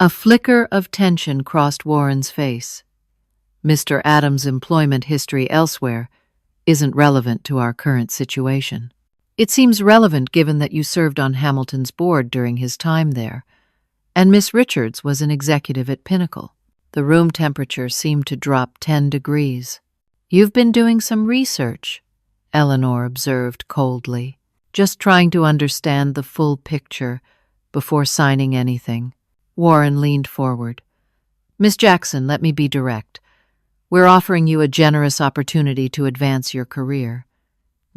A flicker of tension crossed Warren's face. "Mr. Adams' employment history elsewhere isn't relevant to our current situation." "It seems relevant given that you served on Hamilton's board during his time there, and Miss Richards was an executive at Pinnacle." The room temperature seemed to drop 10 degrees. "You've been doing some research," Eleanor observed coldly. "Just trying to understand the full picture before signing anything." Warren leaned forward. "Miss Jackson, let me be direct. We're offering you a generous opportunity to advance your career.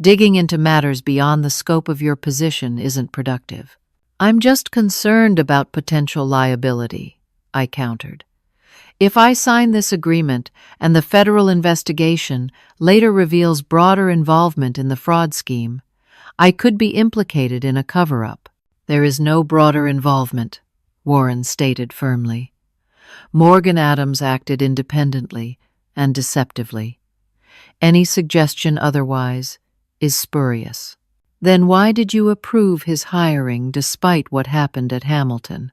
Digging into matters beyond the scope of your position isn't productive." "I'm just concerned about potential liability," I countered. "If I sign this agreement and the federal investigation later reveals broader involvement in the fraud scheme, I could be implicated in a cover-up." "There is no broader involvement," Warren stated firmly. "Morgan Adams acted independently and deceptively. Any suggestion otherwise is spurious." "Then why did you approve his hiring despite what happened at Hamilton?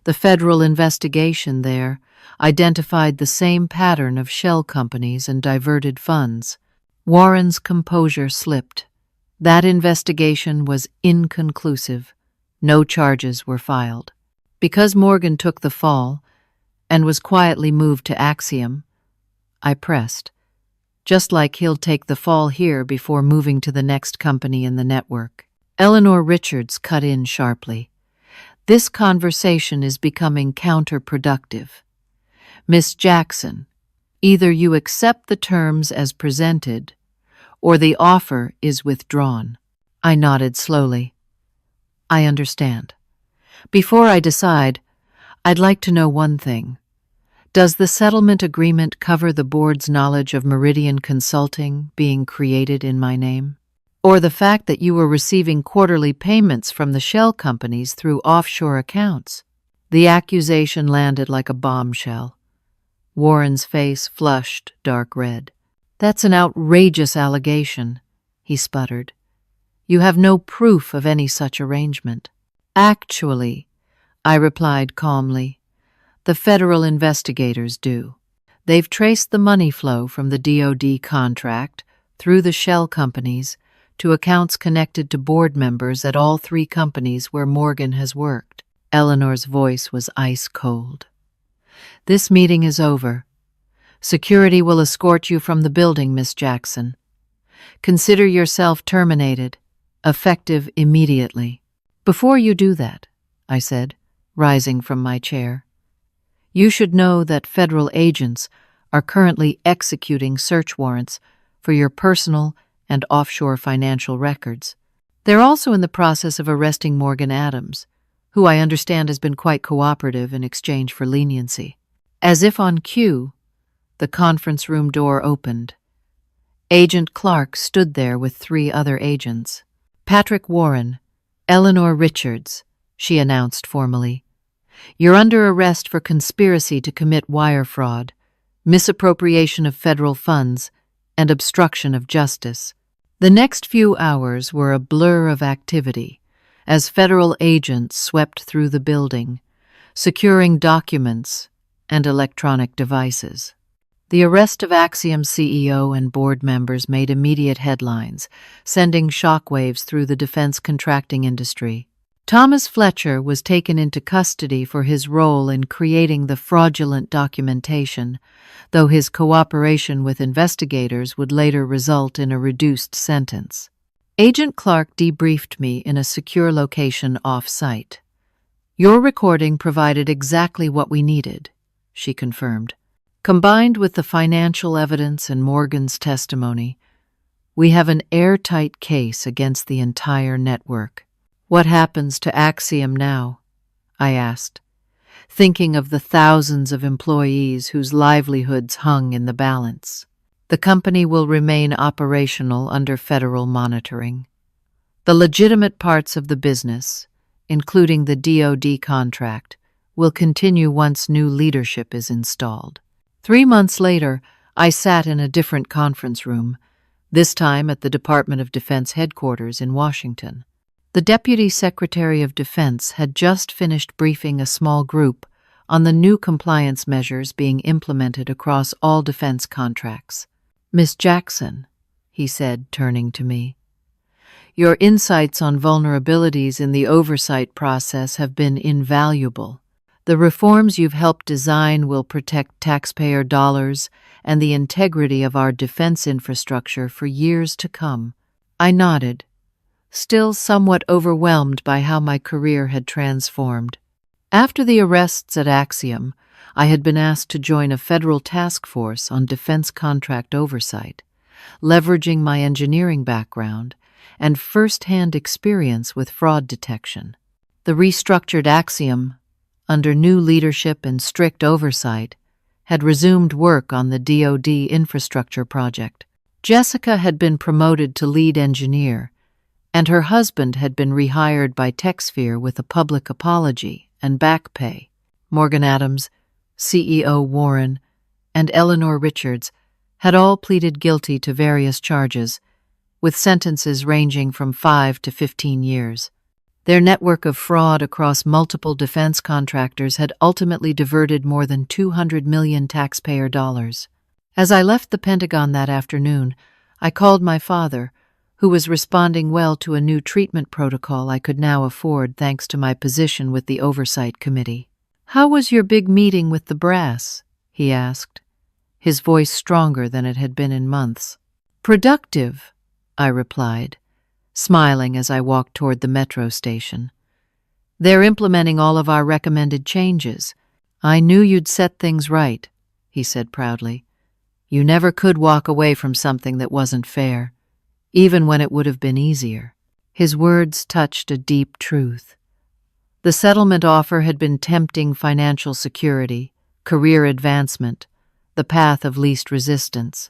The federal investigation there identified the same pattern of shell companies and diverted funds." Warren's composure slipped. "That investigation was inconclusive. No charges were filed. Because Morgan took the fall and was quietly moved to Axiom, I pressed. Just like he'll take the fall here before moving to the next company in the network." Eleanor Richards cut in sharply. "This conversation is becoming counterproductive. Miss Jackson, either you accept the terms as presented, or the offer is withdrawn." I nodded slowly. "I understand. Before I decide, I'd like to know one thing. Does the settlement agreement cover the board's knowledge of Meridian Consulting being created in my name? Or the fact that you were receiving quarterly payments from the shell companies through offshore accounts?" The accusation landed like a bombshell. Warren's face flushed dark red. "That's an outrageous allegation," he sputtered. "You have no proof of any such arrangement." "Actually," I replied calmly, "the federal investigators do. They've traced the money flow from the DoD contract through the shell companies to accounts connected to board members at all 3 companies where Morgan has worked." Eleanor's voice was ice cold. "This meeting is over. Security will escort you from the building, Miss Jackson. Consider yourself terminated, effective immediately." "Before you do that," I said, rising from my chair, "you should know that federal agents are currently executing search warrants for your personal and offshore financial records. They're also in the process of arresting Morgan Adams, who I understand has been quite cooperative in exchange for leniency." As if on cue, the conference room door opened. Agent Clark stood there with 3 other agents. "Patrick Warren, Eleanor Richards," she announced formally. "You're under arrest for conspiracy to commit wire fraud, misappropriation of federal funds, and obstruction of justice." The next few hours were a blur of activity as federal agents swept through the building, securing documents and electronic devices. The arrest of Axiom CEO and board members made immediate headlines, sending shockwaves through the defense contracting industry. Thomas Fletcher was taken into custody for his role in creating the fraudulent documentation, though his cooperation with investigators would later result in a reduced sentence. Agent Clark debriefed me in a secure location off-site. "Your recording provided exactly what we needed," she confirmed. "Combined with the financial evidence and Morgan's testimony, we have an airtight case against the entire network." "What happens to Axiom now?" I asked, thinking of the thousands of employees whose livelihoods hung in the balance. "The company will remain operational under federal monitoring. The legitimate parts of the business, including the DoD contract, will continue once new leadership is installed." 3 months later, I sat in a different conference room, this time at the Department of Defense headquarters in Washington. The Deputy Secretary of Defense had just finished briefing a small group on the new compliance measures being implemented across all defense contracts. "Miss Jackson," he said, turning to me, "your insights on vulnerabilities in the oversight process have been invaluable. The reforms you've helped design will protect taxpayer dollars and the integrity of our defense infrastructure for years to come. I nodded, still somewhat overwhelmed by how my career had transformed. After the arrests at Axiom, I had been asked to join a federal task force on defense contract oversight, leveraging my engineering background and first-hand experience with fraud detection. The restructured Axiom, under new leadership and strict oversight, had resumed work on the DoD infrastructure project. Jessica had been promoted to lead engineer, and her husband had been rehired by TechSphere with a public apology and back pay. Morgan Adams, CEO Warren, and Eleanor Richards had all pleaded guilty to various charges, with sentences ranging from 5 to 15 years. Their network of fraud across multiple defense contractors had ultimately diverted more than $200 million taxpayer dollars. As I left the Pentagon that afternoon, I called my father, who was responding well to a new treatment protocol I could now afford thanks to my position with the Oversight Committee. "How was your big meeting with the brass?" he asked, his voice stronger than it had been in months. "Productive," I replied, smiling as I walked toward the metro station. "They're implementing all of our recommended changes. I knew you'd set things right," he said proudly. "You never could walk away from something that wasn't fair, even when it would have been easier." His words touched a deep truth. The settlement offer had been tempting financial security, career advancement, the path of least resistance.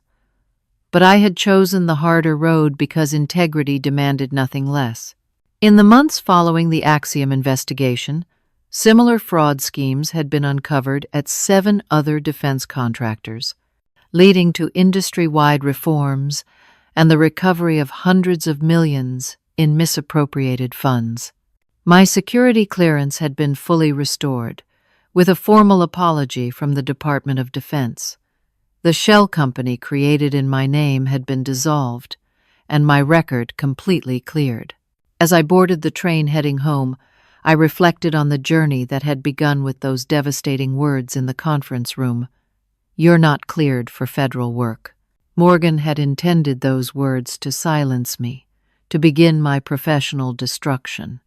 But I had chosen the harder road because integrity demanded nothing less. In the months following the Axiom investigation, similar fraud schemes had been uncovered at 7 other defense contractors, leading to industry-wide reforms and the recovery of hundreds of millions in misappropriated funds. My security clearance had been fully restored, with a formal apology from the Department of Defense. The shell company created in my name had been dissolved, and my record completely cleared. As I boarded the train heading home, I reflected on the journey that had begun with those devastating words in the conference room. "You're not cleared for federal work." Morgan had intended those words to silence me, to begin my professional destruction.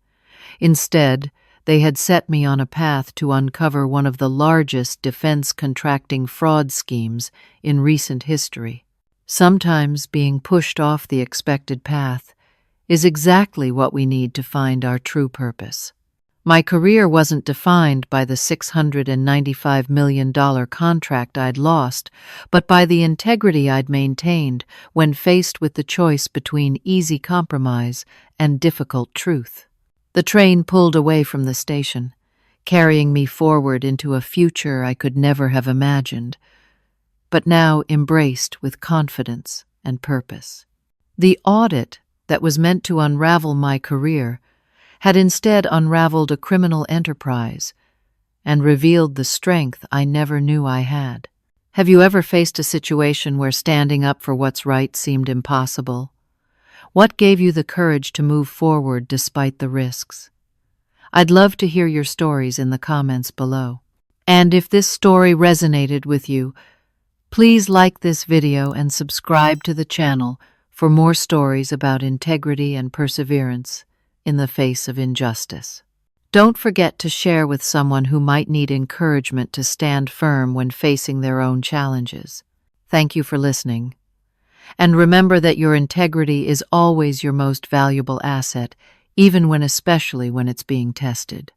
Instead, they had set me on a path to uncover one of the largest defense contracting fraud schemes in recent history. Sometimes being pushed off the expected path is exactly what we need to find our true purpose. My career wasn't defined by the $695 million contract I'd lost, but by the integrity I'd maintained when faced with the choice between easy compromise and difficult truth. The train pulled away from the station, carrying me forward into a future I could never have imagined, but now embraced with confidence and purpose. The audit that was meant to unravel my career had instead unraveled a criminal enterprise and revealed the strength I never knew I had. Have you ever faced a situation where standing up for what's right seemed impossible? What gave you the courage to move forward despite the risks? I'd love to hear your stories in the comments below. And if this story resonated with you, please like this video and subscribe to the channel for more stories about integrity and perseverance in the face of injustice. Don't forget to share with someone who might need encouragement to stand firm when facing their own challenges. Thank you for listening. And remember that your integrity is always your most valuable asset, especially when it's being tested.